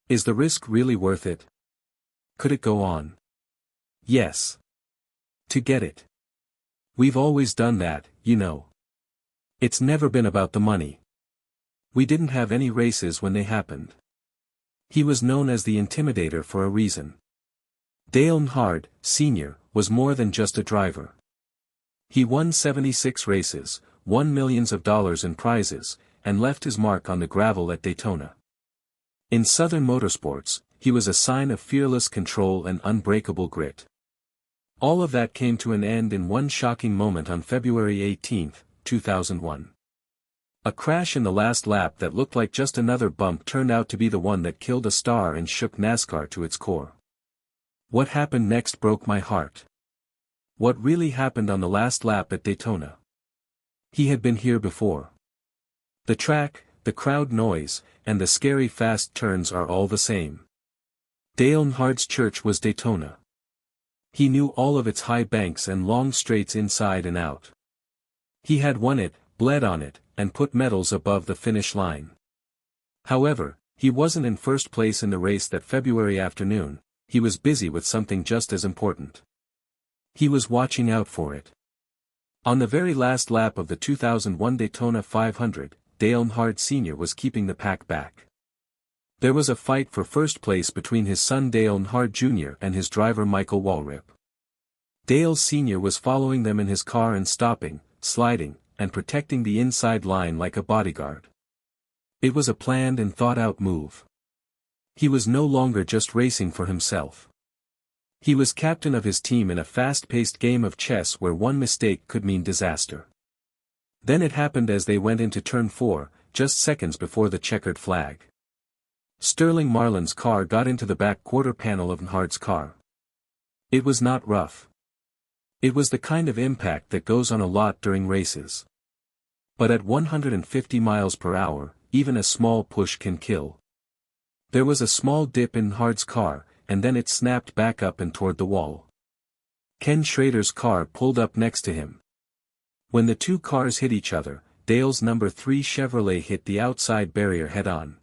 Is the risk really worth it? Could it go on? Yes. To get it. We've always done that, you know. It's never been about the money. We didn't have any races when they happened. He was known as the Intimidator for a reason. Dale Earnhardt, Sr., was more than just a driver. He won 76 races, won millions of dollars in prizes, and left his mark on the gravel at Daytona. In Southern motorsports, he was a sign of fearless control and unbreakable grit. All of that came to an end in one shocking moment on February 18, 2001. A crash in the last lap that looked like just another bump turned out to be the one that killed a star and shook NASCAR to its core. What happened next broke my heart. What really happened on the last lap at Daytona? He had been here before. The track, the crowd noise, and the scary fast turns are all the same. Dale Earnhardt's church was Daytona. He knew all of its high banks and long straights inside and out. He had won it, bled on it, and put medals above the finish line. However, he wasn't in first place in the race that February afternoon. He was busy with something just as important. He was watching out for it. On the very last lap of the 2001 Daytona 500, Dale Earnhardt Sr. was keeping the pack back. There was a fight for first place between his son Dale Earnhardt Jr. and his driver Michael Waltrip. Dale Sr. was following them in his car and stopping, sliding, and protecting the inside line like a bodyguard. It was a planned and thought-out move. He was no longer just racing for himself. He was captain of his team in a fast-paced game of chess where one mistake could mean disaster. Then it happened as they went into turn 4, just seconds before the checkered flag. Sterling Marlin's car got into the back quarter panel of Earnhardt's car. It was not rough. It was the kind of impact that goes on a lot during races. But at 150 miles per hour, even a small push can kill. There was a small dip in Earnhardt's car, and then it snapped back up and toward the wall. Ken Schrader's car pulled up next to him. When the two cars hit each other, Dale's number 3 Chevrolet hit the outside barrier head-on.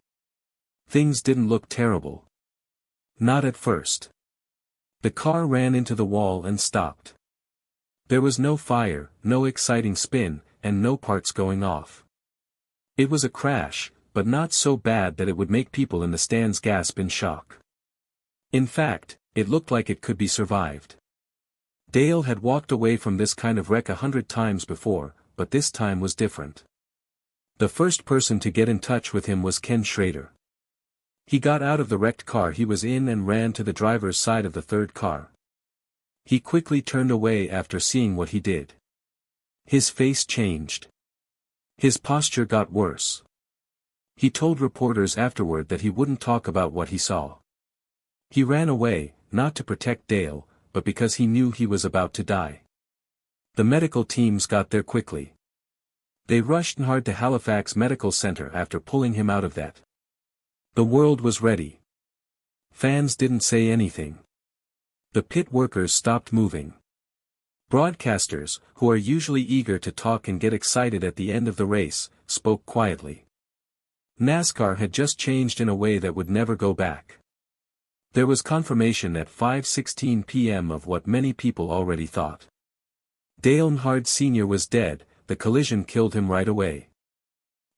Things didn't look terrible. Not at first. The car ran into the wall and stopped. There was no fire, no exciting spin, and no parts going off. It was a crash, but not so bad that it would make people in the stands gasp in shock. In fact, it looked like it could be survived. Dale had walked away from this kind of wreck 100 times before, but this time was different. The first person to get in touch with him was Ken Schrader. He got out of the wrecked car he was in and ran to the driver's side of the third car. He quickly turned away after seeing what he did. His face changed. His posture got worse. He told reporters afterward that he wouldn't talk about what he saw. He ran away, not to protect Dale, but because he knew he was about to die. The medical teams got there quickly. They rushed Earnhardt to Halifax Medical Center after pulling him out of that. The world was ready. Fans didn't say anything. The pit workers stopped moving. Broadcasters, who are usually eager to talk and get excited at the end of the race, spoke quietly. NASCAR had just changed in a way that would never go back. There was confirmation at 5:16 p.m. of what many people already thought. Dale Earnhardt Sr. was dead. The collision killed him right away.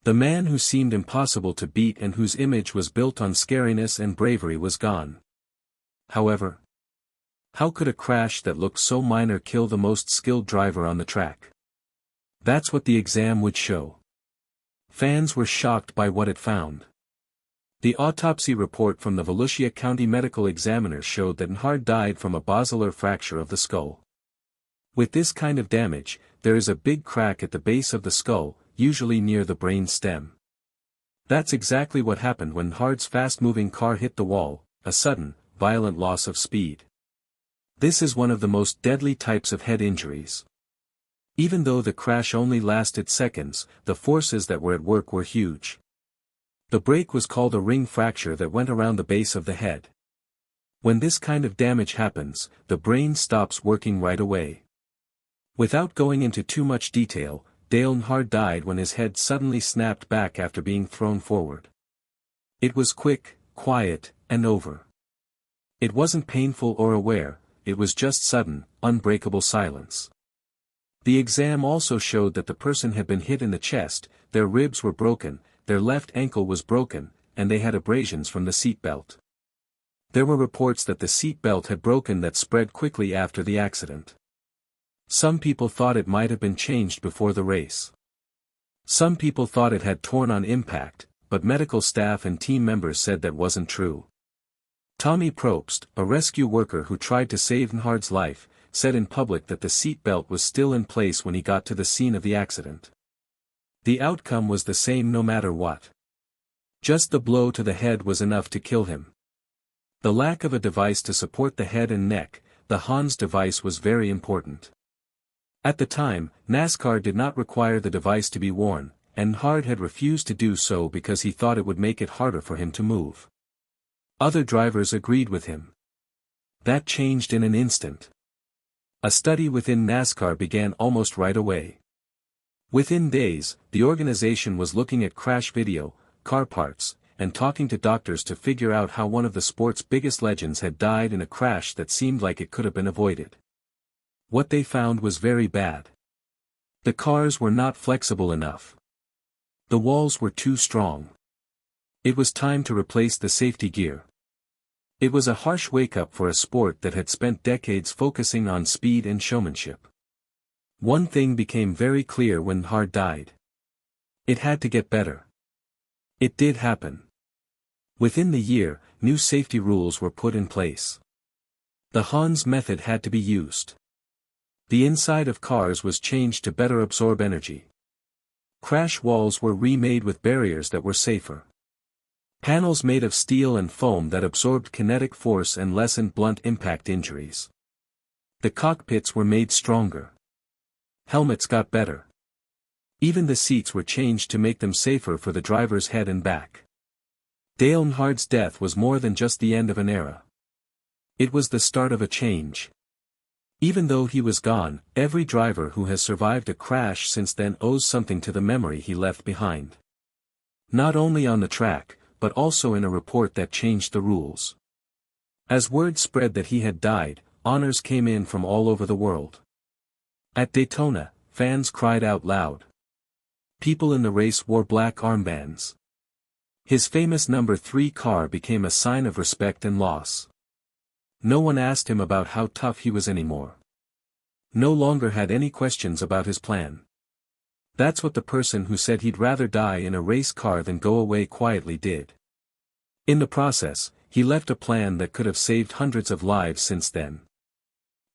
The man who seemed impossible to beat and whose image was built on scariness and bravery was gone. However, how could a crash that looked so minor kill the most skilled driver on the track? That's what the exam would show. Fans were shocked by what it found. The autopsy report from the Volusia County Medical Examiner showed that Earnhardt died from a basilar fracture of the skull. With this kind of damage, there is a big crack at the base of the skull, usually near the brain stem. That's exactly what happened when Earnhardt's fast-moving car hit the wall, a sudden, violent loss of speed. This is one of the most deadly types of head injuries. Even though the crash only lasted seconds, the forces that were at work were huge. The break was called a ring fracture that went around the base of the head. When this kind of damage happens, the brain stops working right away. Without going into too much detail, Dale Earnhardt died when his head suddenly snapped back after being thrown forward. It was quick, quiet, and over. It wasn't painful or aware, it was just sudden, unbreakable silence. The exam also showed that the person had been hit in the chest, their ribs were broken, their left ankle was broken, and they had abrasions from the seat belt. There were reports that the seat belt had broken that spread quickly after the accident. Some people thought it might have been changed before the race. Some people thought it had torn on impact, but medical staff and team members said that wasn't true. Tommy Probst, a rescue worker who tried to save Earnhardt's life, said in public that the seat belt was still in place when he got to the scene of the accident. The outcome was the same no matter what. Just the blow to the head was enough to kill him. The lack of a device to support the head and neck, the Hans device, was very important. At the time, NASCAR did not require the device to be worn, and Earnhardt had refused to do so because he thought it would make it harder for him to move. Other drivers agreed with him. That changed in an instant. A study within NASCAR began almost right away. Within days, the organization was looking at crash video, car parts, and talking to doctors to figure out how one of the sport's biggest legends had died in a crash that seemed like it could have been avoided. What they found was very bad. The cars were not flexible enough. The walls were too strong. It was time to replace the safety gear. It was a harsh wake-up for a sport that had spent decades focusing on speed and showmanship. One thing became very clear when Earnhardt died. It had to get better. It did happen. Within the year, new safety rules were put in place. The Hans method had to be used. The inside of cars was changed to better absorb energy. Crash walls were remade with barriers that were safer. Panels made of steel and foam that absorbed kinetic force and lessened blunt impact injuries. The cockpits were made stronger. Helmets got better. Even the seats were changed to make them safer for the driver's head and back. Dale Earnhardt's death was more than just the end of an era. It was the start of a change. Even though he was gone, every driver who has survived a crash since then owes something to the memory he left behind. Not only on the track, but also in a report that changed the rules. As word spread that he had died, honors came in from all over the world. At Daytona, fans cried out loud. People in the race wore black armbands. His famous number 3 car became a sign of respect and loss. No one asked him about how tough he was anymore. No longer had any questions about his plan. That's what the person who said he'd rather die in a race car than go away quietly did. In the process, he left a plan that could have saved hundreds of lives since then.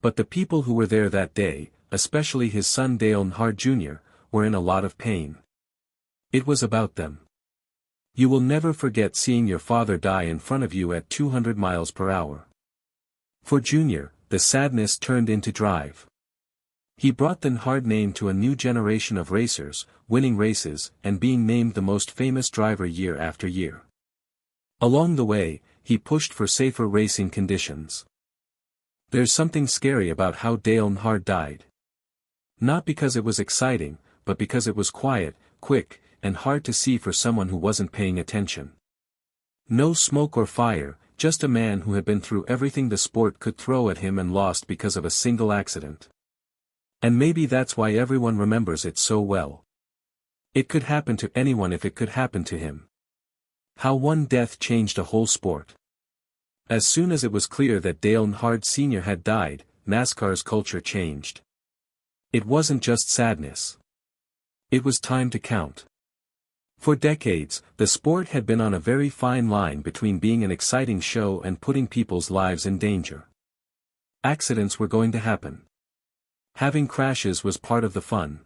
But the people who were there that day, especially his son Dale Earnhardt Jr., were in a lot of pain. It was about them. You will never forget seeing your father die in front of you at 200 miles per hour. For Junior, the sadness turned into drive. He brought the Earnhardt name to a new generation of racers, winning races, and being named the most famous driver year after year. Along the way, he pushed for safer racing conditions. There's something scary about how Dale Earnhardt died. Not because it was exciting, but because it was quiet, quick, and hard to see for someone who wasn't paying attention. No smoke or fire, just a man who had been through everything the sport could throw at him and lost because of a single accident. And maybe that's why everyone remembers it so well. It could happen to anyone if it could happen to him. How one death changed a whole sport. As soon as it was clear that Dale Earnhardt Sr. had died, NASCAR's culture changed. It wasn't just sadness. It was time to count. For decades, the sport had been on a very fine line between being an exciting show and putting people's lives in danger. Accidents were going to happen. Having crashes was part of the fun.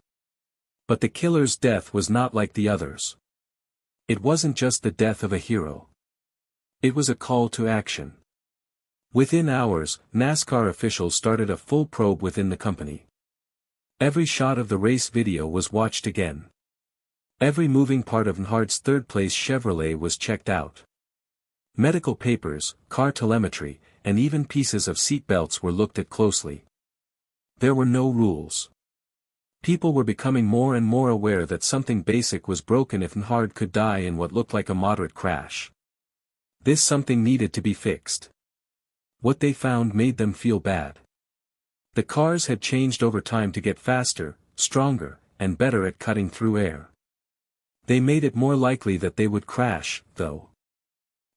But the killer's death was not like the others. It wasn't just the death of a hero. It was a call to action. Within hours, NASCAR officials started a full probe within the company. Every shot of the race video was watched again. Every moving part of Earnhardt's third-place Chevrolet was checked out. Medical papers, car telemetry, and even pieces of seat belts were looked at closely. There were no rules. People were becoming more and more aware that something basic was broken if Earnhardt could die in what looked like a moderate crash. This something needed to be fixed. What they found made them feel bad. The cars had changed over time to get faster, stronger, and better at cutting through air. They made it more likely that they would crash, though.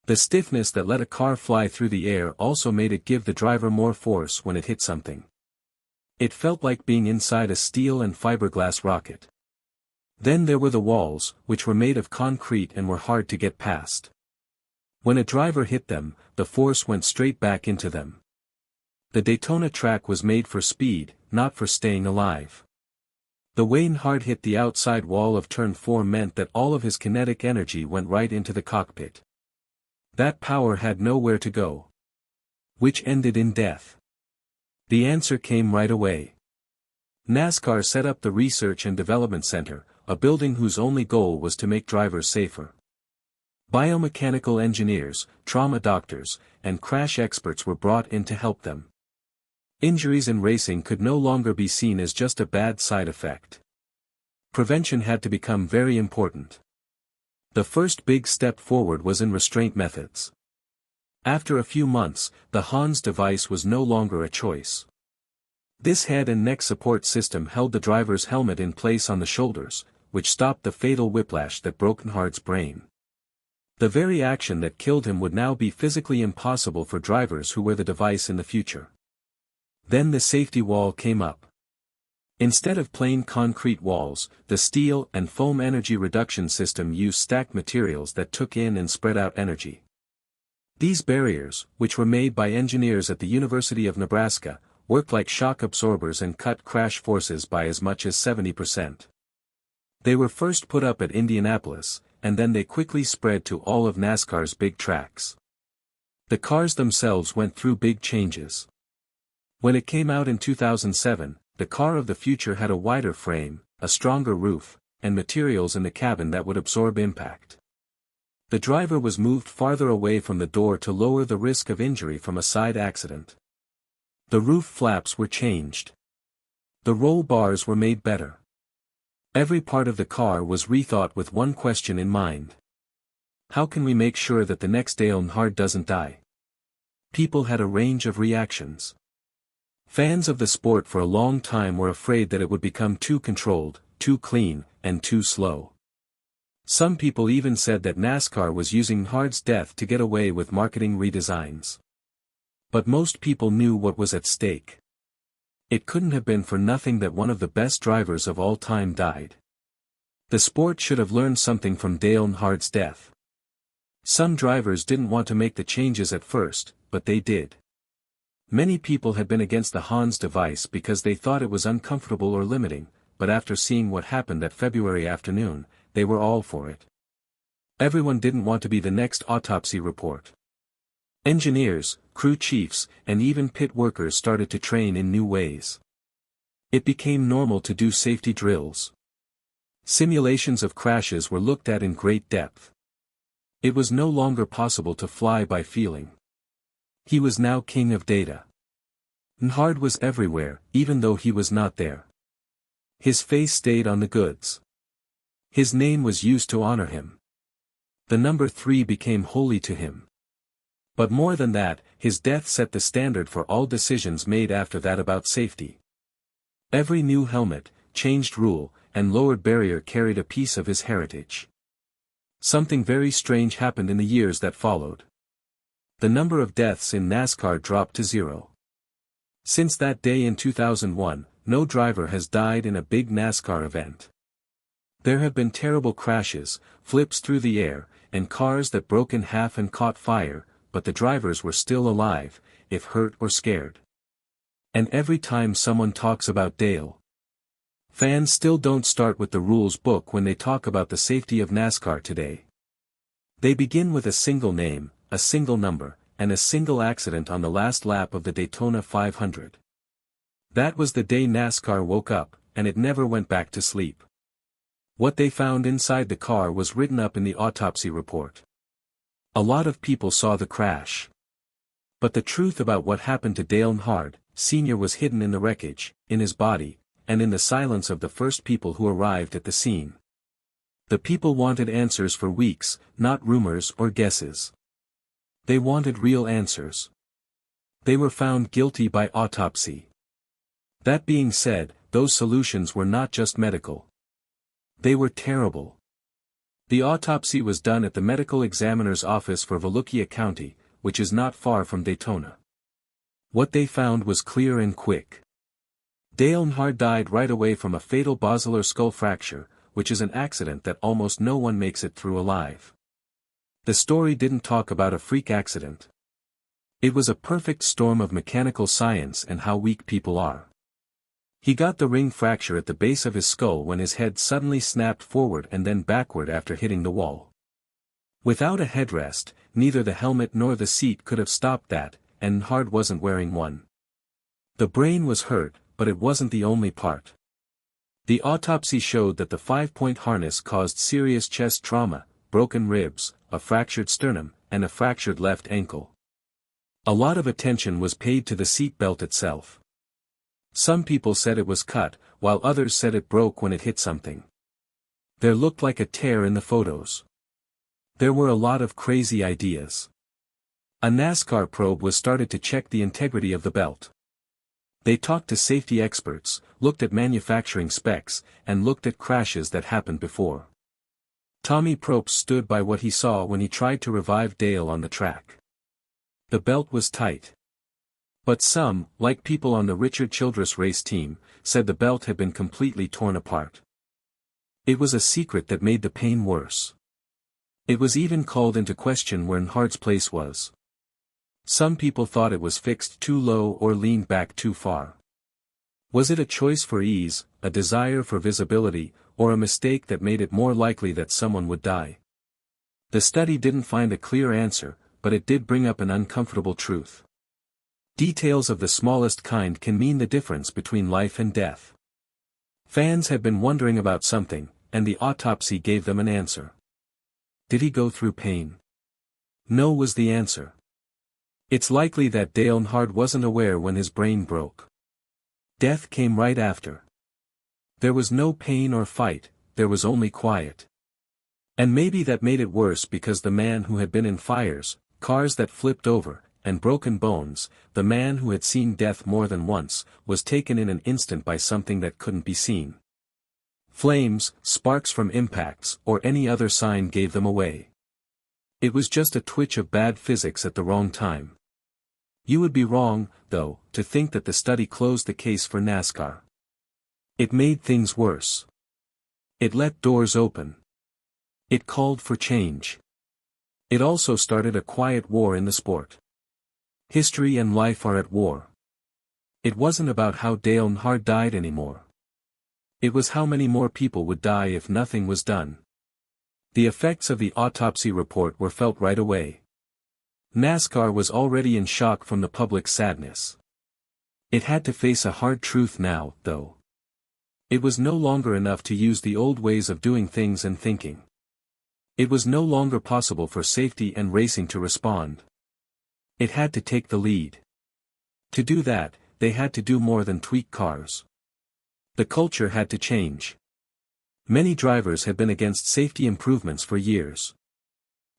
The stiffness that let a car fly through the air also made it give the driver more force when it hit something. It felt like being inside a steel and fiberglass rocket. Then there were the walls, which were made of concrete and were hard to get past. When a driver hit them, the force went straight back into them. The Daytona track was made for speed, not for staying alive. The way Earnhardt hit the outside wall of turn 4 meant that all of his kinetic energy went right into the cockpit. That power had nowhere to go. Which ended in death. The answer came right away. NASCAR set up the Research and Development Center, a building whose only goal was to make drivers safer. Biomechanical engineers, trauma doctors, and crash experts were brought in to help them. Injuries in racing could no longer be seen as just a bad side effect. Prevention had to become very important. The first big step forward was in restraint methods. After a few months, the Hans device was no longer a choice. This head and neck support system held the driver's helmet in place on the shoulders, which stopped the fatal whiplash that broke Earnhardt's brain. The very action that killed him would now be physically impossible for drivers who wear the device in the future. Then the safety wall came up. Instead of plain concrete walls, the steel and foam energy reduction system used stacked materials that took in and spread out energy. These barriers, which were made by engineers at the University of Nebraska, worked like shock absorbers and cut crash forces by as much as 70%. They were first put up at Indianapolis, and then they quickly spread to all of NASCAR's big tracks. The cars themselves went through big changes. When it came out in 2007, the car of the future had a wider frame, a stronger roof, and materials in the cabin that would absorb impact. The driver was moved farther away from the door to lower the risk of injury from a side accident. The roof flaps were changed. The roll bars were made better. Every part of the car was rethought with one question in mind. How can we make sure that the next Dale Earnhardt doesn't die? People had a range of reactions. Fans of the sport for a long time were afraid that it would become too controlled, too clean, and too slow. Some people even said that NASCAR was using Earnhardt's death to get away with marketing redesigns. But most people knew what was at stake. It couldn't have been for nothing that one of the best drivers of all time died. The sport should have learned something from Dale Earnhardt's death. Some drivers didn't want to make the changes at first, but they did. Many people had been against the Hans device because they thought it was uncomfortable or limiting, but after seeing what happened that February afternoon, they were all for it. Everyone didn't want to be the next autopsy report. Engineers, crew chiefs, and even pit workers started to train in new ways. It became normal to do safety drills. Simulations of crashes were looked at in great depth. It was no longer possible to fly by feeling. He was now king of data. Earnhardt was everywhere, even though he was not there. His face stayed on the goods. His name was used to honor him. The number 3 became holy to him. But more than that, his death set the standard for all decisions made after that about safety. Every new helmet, changed rule, and lowered barrier carried a piece of his heritage. Something very strange happened in the years that followed. The number of deaths in NASCAR dropped to 0. Since that day in 2001, no driver has died in a big NASCAR event. There have been terrible crashes, flips through the air, and cars that broke in half and caught fire, but the drivers were still alive, if hurt or scared. And every time someone talks about Dale, fans still don't start with the rules book when they talk about the safety of NASCAR today. They begin with a single name, a single number, and a single accident on the last lap of the Daytona 500. That was the day NASCAR woke up, and it never went back to sleep. What they found inside the car was written up in the autopsy report. A lot of people saw the crash. But the truth about what happened to Dale Earnhardt, Sr. was hidden in the wreckage, in his body, and in the silence of the first people who arrived at the scene. The people wanted answers for weeks, not rumors or guesses. They wanted real answers. They were found guilty by autopsy. That being said, those solutions were not just medical. They were terrible. The autopsy was done at the medical examiner's office for Volusia County, which is not far from Daytona. What they found was clear and quick. Dale Earnhardt died right away from a fatal basilar skull fracture, which is an accident that almost no one makes it through alive. The story didn't talk about a freak accident. It was a perfect storm of mechanical science and how weak people are. He got the ring fracture at the base of his skull when his head suddenly snapped forward and then backward after hitting the wall. Without a headrest, neither the helmet nor the seat could have stopped that, and Earnhardt wasn't wearing one. The brain was hurt, but it wasn't the only part. The autopsy showed that the 5-point harness caused serious chest trauma, broken ribs, a fractured sternum, and a fractured left ankle. A lot of attention was paid to the seat belt itself. Some people said it was cut, while others said it broke when it hit something. There looked like a tear in the photos. There were a lot of crazy ideas. A NASCAR probe was started to check the integrity of the belt. They talked to safety experts, looked at manufacturing specs, and looked at crashes that happened before. Tommy Probst stood by what he saw when he tried to revive Dale on the track. The belt was tight. But some, like people on the Richard Childress race team, said the belt had been completely torn apart. It was a secret that made the pain worse. It was even called into question where Earnhardt's place was. Some people thought it was fixed too low or leaned back too far. Was it a choice for ease, a desire for visibility, or a mistake that made it more likely that someone would die? The study didn't find a clear answer, but it did bring up an uncomfortable truth. Details of the smallest kind can mean the difference between life and death. Fans had been wondering about something, and the autopsy gave them an answer. Did he go through pain? No was the answer. It's likely that Dale Earnhardt wasn't aware when his brain broke. Death came right after. There was no pain or fight, there was only quiet. And maybe that made it worse because the man who had been in fires, cars that flipped over, and broken bones, the man who had seen death more than once, was taken in an instant by something that couldn't be seen. Flames, sparks from impacts, or any other sign gave them away. It was just a twitch of bad physics at the wrong time. You would be wrong, though, to think that the study closed the case for NASCAR. It made things worse. It let doors open. It called for change. It also started a quiet war in the sport. History and life are at war. It wasn't about how Dale Earnhardt died anymore. It was how many more people would die if nothing was done. The effects of the autopsy report were felt right away. NASCAR was already in shock from the public's sadness. It had to face a hard truth now, though. It was no longer enough to use the old ways of doing things and thinking. It was no longer possible for safety and racing to respond. It had to take the lead. To do that, they had to do more than tweak cars. The culture had to change. Many drivers had been against safety improvements for years.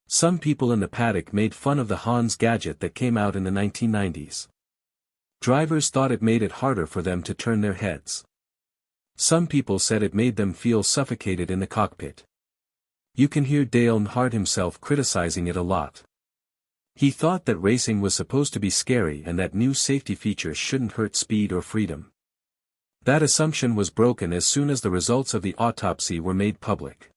Some people in the paddock made fun of the Hans gadget that came out in the 1990s. Drivers thought it made it harder for them to turn their heads. Some people said it made them feel suffocated in the cockpit. You can hear Dale Earnhardt himself criticizing it a lot. He thought that racing was supposed to be scary and that new safety features shouldn't hurt speed or freedom. That assumption was broken as soon as the results of the autopsy were made public.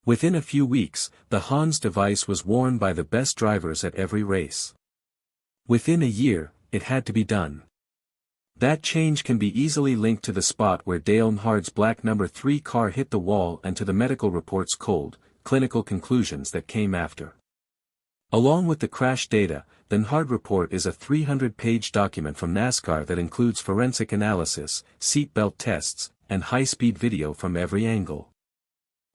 Within a few weeks, the Hans device was worn by the best drivers at every race. Within a year, it had to be done. That change can be easily linked to the spot where Dale Earnhardt's black number 3 car hit the wall and to the medical report's cold, clinical conclusions that came after. Along with the crash data, the Earnhardt report is a 300-page document from NASCAR that includes forensic analysis, seatbelt tests, and high-speed video from every angle.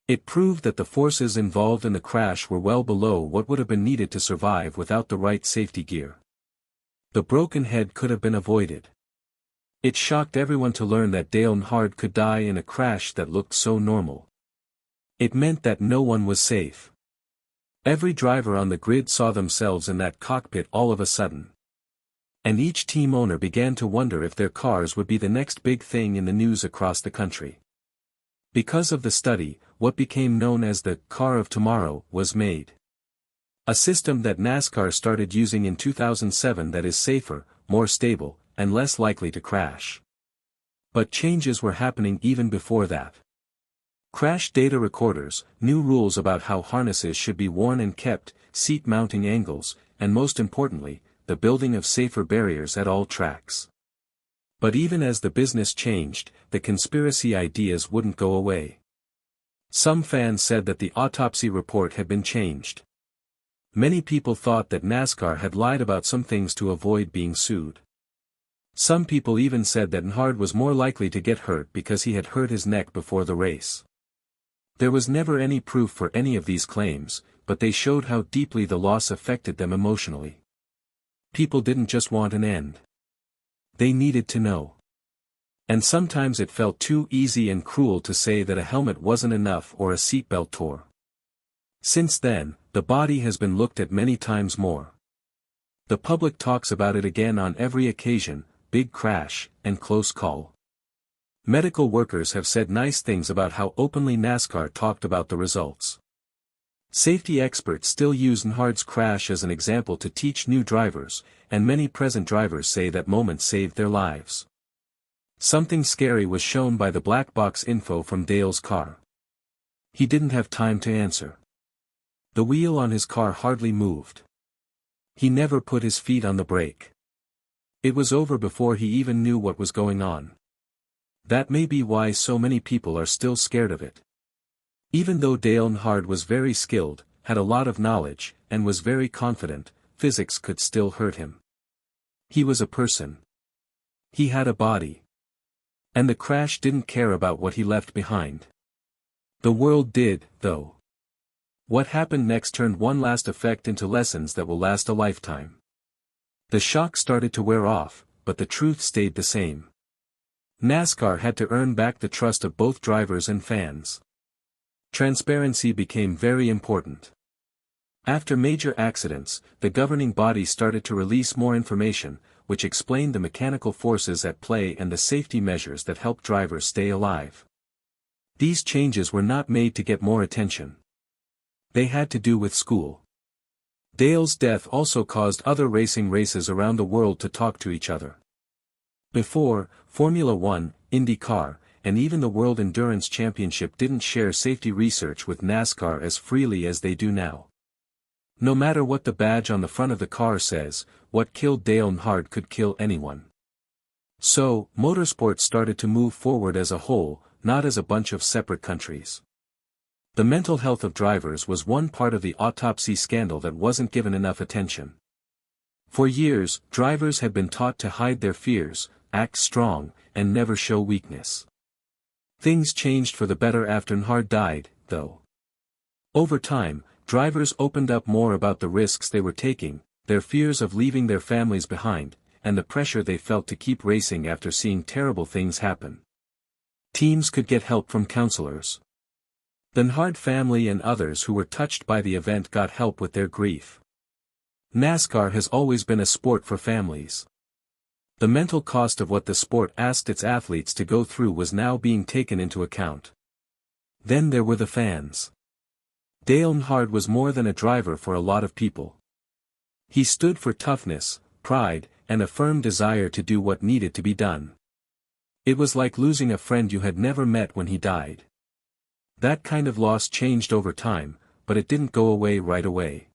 It proved that the forces involved in the crash were well below what would have been needed to survive without the right safety gear. The broken head could have been avoided. It shocked everyone to learn that Dale Earnhardt could die in a crash that looked so normal. It meant that no one was safe. Every driver on the grid saw themselves in that cockpit all of a sudden. And each team owner began to wonder if their cars would be the next big thing in the news across the country. Because of the study, what became known as the car of tomorrow was made. A system that NASCAR started using in 2007 that is safer, more stable, and less likely to crash. But changes were happening even before that. Crash data recorders, new rules about how harnesses should be worn and kept, seat mounting angles, and most importantly, the building of safer barriers at all tracks. But even as the business changed, the conspiracy ideas wouldn't go away. Some fans said that the autopsy report had been changed. Many people thought that NASCAR had lied about some things to avoid being sued. Some people even said that Earnhardt was more likely to get hurt because he had hurt his neck before the race. There was never any proof for any of these claims, but they showed how deeply the loss affected them emotionally. People didn't just want an end. They needed to know. And sometimes it felt too easy and cruel to say that a helmet wasn't enough or a seatbelt tore. Since then, the body has been looked at many times more. The public talks about it again on every occasion, big crash, and close call. Medical workers have said nice things about how openly NASCAR talked about the results. Safety experts still use Earnhardt's crash as an example to teach new drivers, and many present drivers say that moment saved their lives. Something scary was shown by the black box info from Dale's car. He didn't have time to answer. The wheel on his car hardly moved. He never put his feet on the brake. It was over before he even knew what was going on. That may be why so many people are still scared of it. Even though Dale Earnhardt was very skilled, had a lot of knowledge, and was very confident, physics could still hurt him. He was a person. He had a body. And the crash didn't care about what he left behind. The world did, though. What happened next turned one last effect into lessons that will last a lifetime. The shock started to wear off, but the truth stayed the same. NASCAR had to earn back the trust of both drivers and fans. Transparency became very important. After major accidents, the governing body started to release more information, which explained the mechanical forces at play and the safety measures that help drivers stay alive. These changes were not made to get more attention. They had to do with school. Dale's death also caused other racing races around the world to talk to each other. Before, Formula One, IndyCar, and even the World Endurance Championship didn't share safety research with NASCAR as freely as they do now. No matter what the badge on the front of the car says, what killed Dale Earnhardt could kill anyone. So, motorsport started to move forward as a whole, not as a bunch of separate countries. The mental health of drivers was one part of the autopsy scandal that wasn't given enough attention. For years, drivers had been taught to hide their fears, act strong, and never show weakness. Things changed for the better after Earnhardt died, though. Over time, drivers opened up more about the risks they were taking, their fears of leaving their families behind, and the pressure they felt to keep racing after seeing terrible things happen. Teams could get help from counselors. The Earnhardt family and others who were touched by the event got help with their grief. NASCAR has always been a sport for families. The mental cost of what the sport asked its athletes to go through was now being taken into account. Then there were the fans. Dale Earnhardt was more than a driver for a lot of people. He stood for toughness, pride, and a firm desire to do what needed to be done. It was like losing a friend you had never met when he died. That kind of loss changed over time, but it didn't go away right away.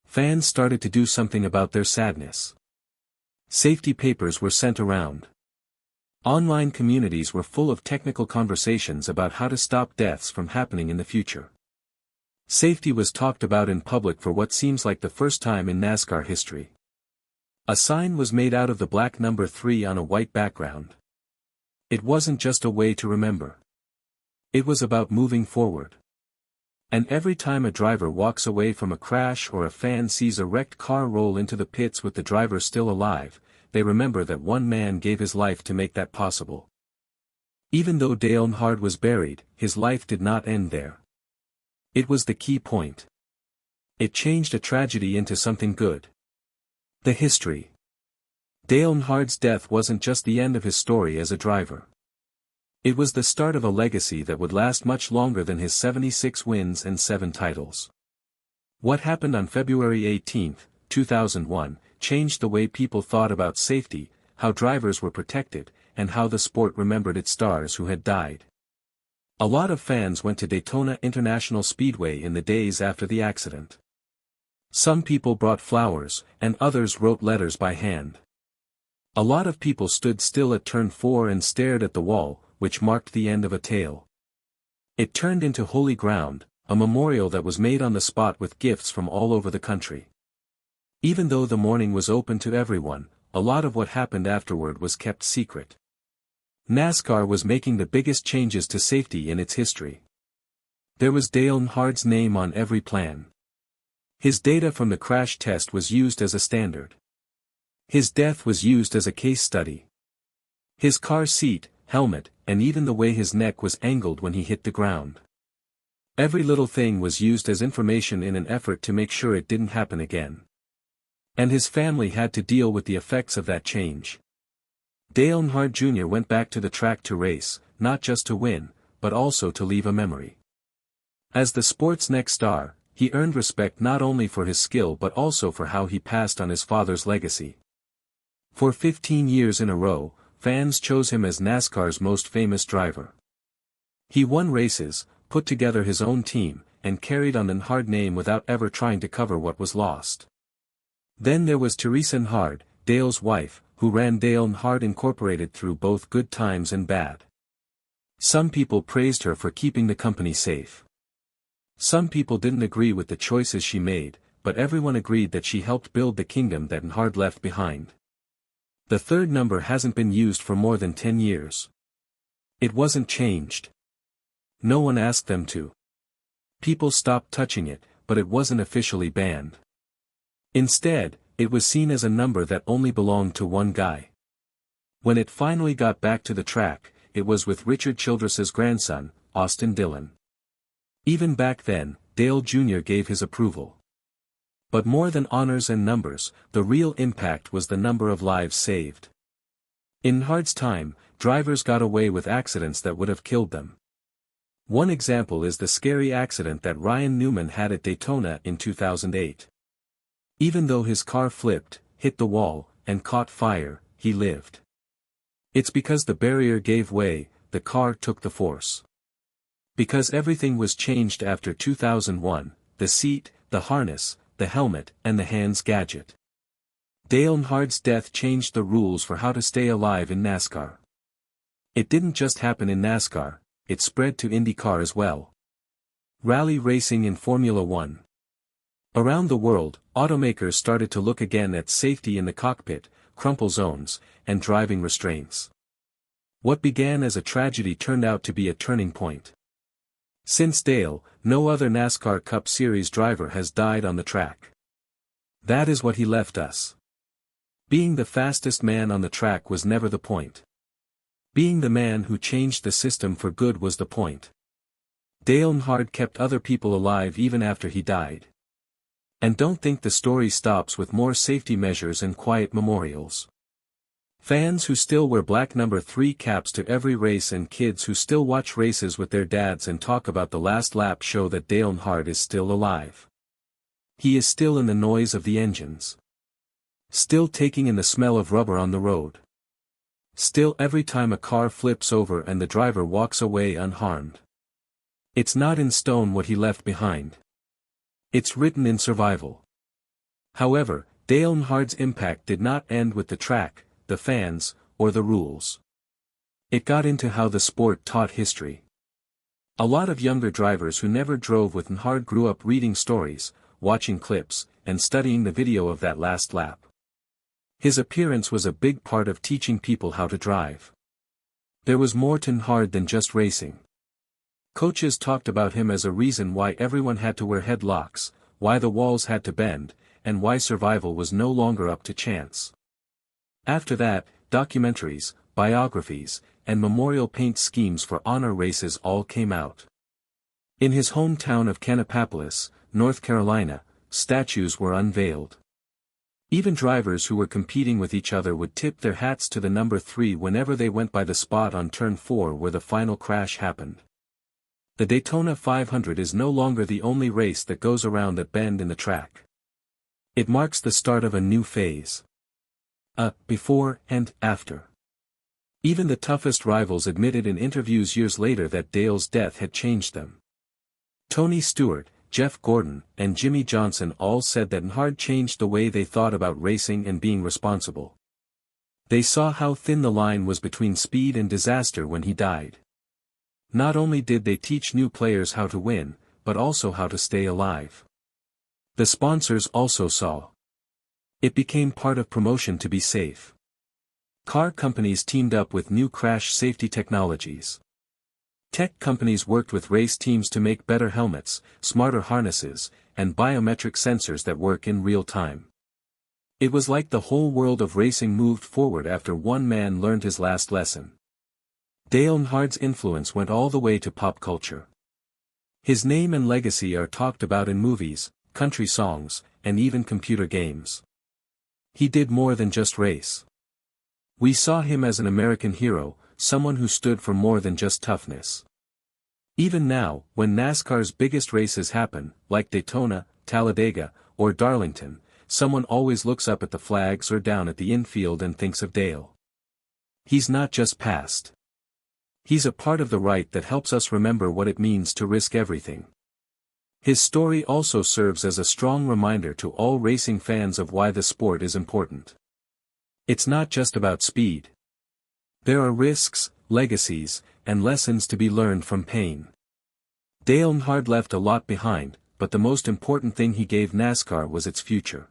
Fans started to do something about their sadness. Safety papers were sent around. Online communities were full of technical conversations about how to stop deaths from happening in the future. Safety was talked about in public for what seems like the first time in NASCAR history. A sign was made out of the black number 3 on a white background. It wasn't just a way to remember. It was about moving forward. And every time a driver walks away from a crash or a fan sees a wrecked car roll into the pits with the driver still alive, they remember that one man gave his life to make that possible. Even though Dale Earnhardt was buried, his life did not end there. It was the key point. It changed a tragedy into something good. The history. Dale Earnhardt's death wasn't just the end of his story as a driver. It was the start of a legacy that would last much longer than his 76 wins and 7 titles. What happened on February 18, 2001, changed the way people thought about safety, how drivers were protected, and how the sport remembered its stars who had died. A lot of fans went to Daytona International Speedway in the days after the accident. Some people brought flowers, and others wrote letters by hand. A lot of people stood still at turn 4 and stared at the wall, which marked the end of a tale. It turned into holy ground, a memorial that was made on the spot with gifts from all over the country. Even though the mourning was open to everyone, a lot of what happened afterward was kept secret. NASCAR was making the biggest changes to safety in its history. There was Dale Earnhardt's name on every plan. His data from the crash test was used as a standard. His death was used as a case study. His car seat, helmet, and even the way his neck was angled when he hit the ground. Every little thing was used as information in an effort to make sure it didn't happen again. And his family had to deal with the effects of that change. Dale Earnhardt Jr. went back to the track to race, not just to win, but also to leave a memory. As the sport's next star, he earned respect not only for his skill but also for how he passed on his father's legacy. For 15 years in a row, fans chose him as NASCAR's most famous driver. He won races, put together his own team, and carried on the Earnhardt name without ever trying to cover what was lost. Then there was Teresa Earnhardt, Dale's wife, who ran Dale Earnhardt Incorporated through both good times and bad. Some people praised her for keeping the company safe. Some people didn't agree with the choices she made, but everyone agreed that she helped build the kingdom that Earnhardt left behind. The third number hasn't been used for more than 10 years. It wasn't changed. No one asked them to. People stopped touching it, but it wasn't officially banned. Instead, it was seen as a number that only belonged to one guy. When it finally got back to the track, it was with Richard Childress's grandson, Austin Dillon. Even back then, Dale Jr. gave his approval. But more than honors and numbers, the real impact was the number of lives saved. In Earnhardt's time, drivers got away with accidents that would have killed them. One example is the scary accident that Ryan Newman had at Daytona in 2008. Even though his car flipped, hit the wall, and caught fire, he lived. It's because the barrier gave way, the car took the force. Because everything was changed after 2001, the seat, the harness, the helmet, and the hands gadget. Dale Earnhardt's death changed the rules for how to stay alive in NASCAR. It didn't just happen in NASCAR, it spread to IndyCar as well. Rally racing in Formula One. Around the world, automakers started to look again at safety in the cockpit, crumple zones, and driving restraints. What began as a tragedy turned out to be a turning point. Since Dale, no other NASCAR Cup Series driver has died on the track. That is what he left us. Being the fastest man on the track was never the point. Being the man who changed the system for good was the point. Dale Earnhardt kept other people alive even after he died. And don't think the story stops with more safety measures and quiet memorials. Fans who still wear black number 3 caps to every race and kids who still watch races with their dads and talk about the last lap show that Dale Earnhardt is still alive. He is still in the noise of the engines. Still taking in the smell of rubber on the road. Still every time a car flips over and the driver walks away unharmed. It's not in stone what he left behind. It's written in survival. However, Dale Earnhardt's impact did not end with the track, the fans, or the rules. It got into how the sport taught history. A lot of younger drivers who never drove with Earnhardt grew up reading stories, watching clips, and studying the video of that last lap. His appearance was a big part of teaching people how to drive. There was more to Earnhardt than just racing. Coaches talked about him as a reason why everyone had to wear headlocks, why the walls had to bend, and why survival was no longer up to chance. After that, documentaries, biographies, and memorial paint schemes for honor races all came out. In his hometown of Kannapolis, North Carolina, statues were unveiled. Even drivers who were competing with each other would tip their hats to the number 3 whenever they went by the spot on turn 4 where the final crash happened. The Daytona 500 is no longer the only race that goes around that bend in the track. It marks the start of a new phase. A before and after. Even the toughest rivals admitted in interviews years later that Dale's death had changed them. Tony Stewart, Jeff Gordon, and Jimmy Johnson all said that Earnhardt changed the way they thought about racing and being responsible. They saw how thin the line was between speed and disaster when he died. Not only did they teach new players how to win, but also how to stay alive. The sponsors also saw. It became part of promotion to be safe. Car companies teamed up with new crash safety technologies. Tech companies worked with race teams to make better helmets, smarter harnesses, and biometric sensors that work in real time. It was like the whole world of racing moved forward after one man learned his last lesson. Dale Earnhardt's influence went all the way to pop culture. His name and legacy are talked about in movies, country songs, and even computer games. He did more than just race. We saw him as an American hero, someone who stood for more than just toughness. Even now, when NASCAR's biggest races happen, like Daytona, Talladega, or Darlington, someone always looks up at the flags or down at the infield and thinks of Dale. He's not just past. He's a part of the right that helps us remember what it means to risk everything. His story also serves as a strong reminder to all racing fans of why the sport is important. It's not just about speed. There are risks, legacies, and lessons to be learned from pain. Dale Earnhardt left a lot behind, but the most important thing he gave NASCAR was its future.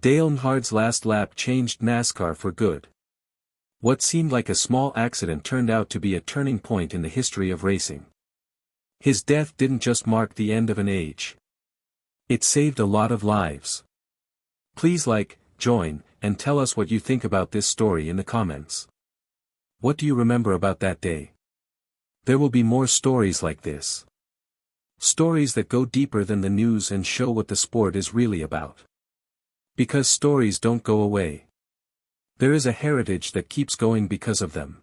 Dale Earnhardt's last lap changed NASCAR for good. What seemed like a small accident turned out to be a turning point in the history of racing. His death didn't just mark the end of an age. It saved a lot of lives. Please like, join, and tell us what you think about this story in the comments. What do you remember about that day? There will be more stories like this. Stories that go deeper than the news and show what the sport is really about. Because stories don't go away. There is a heritage that keeps going because of them.